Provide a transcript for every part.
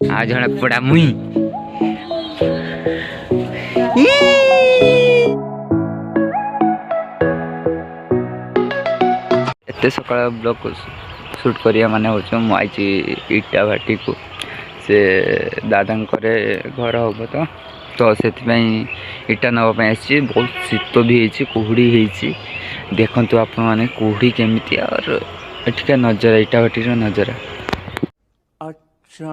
आ जड़ा पड़ा मुई एते सकाळ ब्लॉग शूट करिया माने होछ मु आइची इटा भाटी को से दादा घर हम तो से इटा नाप बहुत शीत भी होती कुहुड़ी देखु आपण मैंने कुहुड़ी केमी और एठिका नजारा इटा भाटी नजारा। अच्छा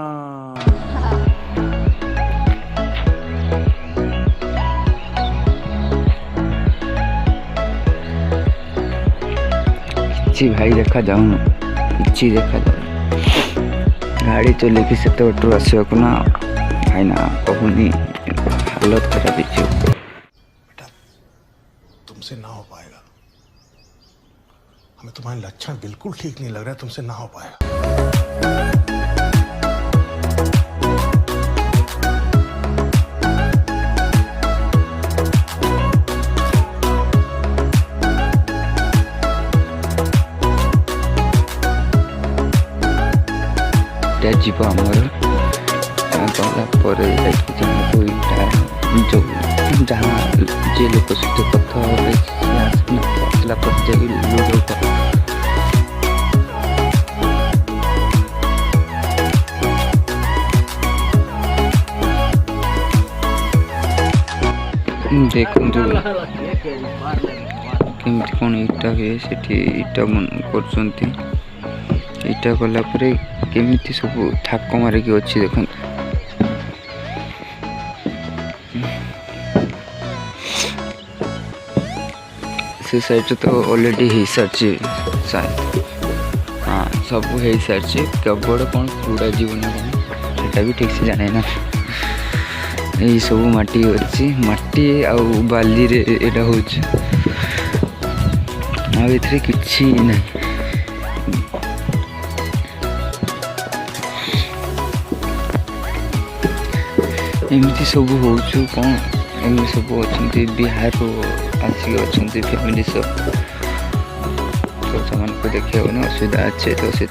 किसी भाई देखा जाऊन कि देखा जाऊन गाड़ी चलेकी से ऑटो आसवाक ना भाई ना कहूनी हालत खराब बेटा तुमसे ना हो पाएगा, हमें तुम्हारे लक्षण बिल्कुल ठीक नहीं लग रहा है, तुमसे ना हो पाएगा। जीव आमर गला जो जहाँ जे लोक सहित कथा आसला पर लूडो देखु केमती कौन इटा हुए से इटा कर इटा गला केमिति सब थाक मारिकी अच्छी देख से साइड तो ऑलरेडी हो सारी शायद हाँ सब हो सारी केवल कौन कूड़ा जीवन कौन भी ठीक से जाने ना यही सब माटी अच्छी माटी आउ बाली रे एटा हो कि नहीं एमती सब हो कौन एम सब अच्छा बिहार आसिक अच्छा फैमिली सब तो से देखा ना असुविधा अच्छे तो से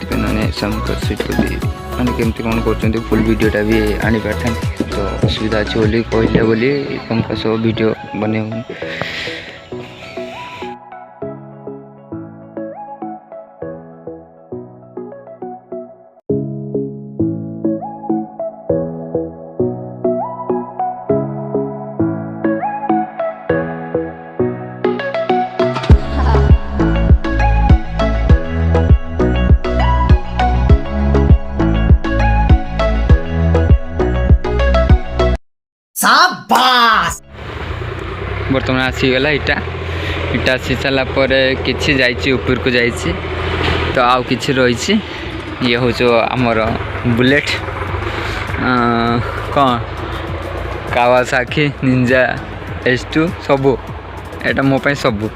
मैंने केमती कौन कर फुल वीडियोटा भी आनी पार्था तो असुविधा अच्छे बोली कहले बोली तुमका सब वीडियो बने बर्तमान आसीगला इटा इटा आसी सारापर कि ऊपर को जाइए तो आउ कि रही ये हूँ आमर बुलेट कौन कावासाकी निंजा S2 सबू एटा मो पे सबू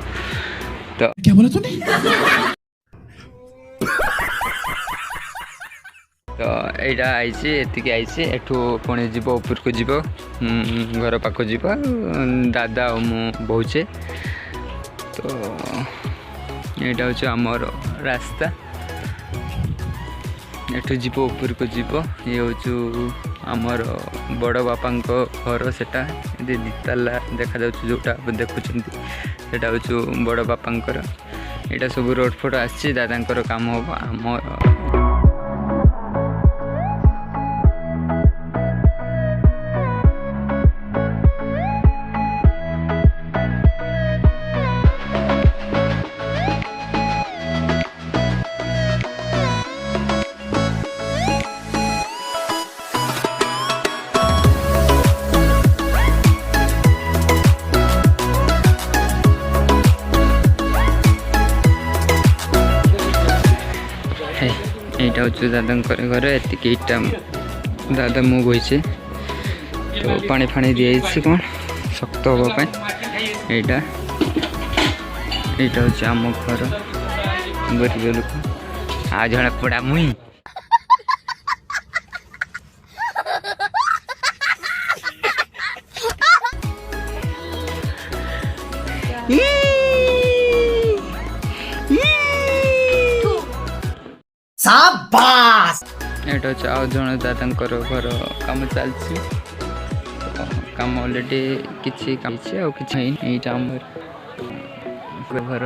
तो क्या बोला तूने तो यहाँ आई आई एठू पुणी जीव ऊपर को जीव घर पाख जीव दादा और मु बहुचे तो यहाँ हूँ आमर रास्ता एठू जीव ऊपर को जीव ये हूँ आमर बड़ बापा घर सेटा दिताला देखा जोटा देखुं हूँ बड़ बापा यहाँ सब रोड फोट आसी दादा काम हम आम यहाँ हूँ दादा घर एतिटा दादा मुग होइसे तो पानी फाणी दिखाई कौन शक्त हाँपाई यहाँ हूँ आम घर गरीब लोक आ जड़ा पड़ा मुई ରୁମमेଟ୍ ଅଛି ଆଉ ଜଣେ ଦାଦାଙ୍କର ଘର କାମ ଚାଲିଛି। କାମ ଅଲରେଡ଼ି କିଛି ହେଇଛି ଆଉ କିଛି ହେଇନି। ଏଇଟା ଆମର ଘର।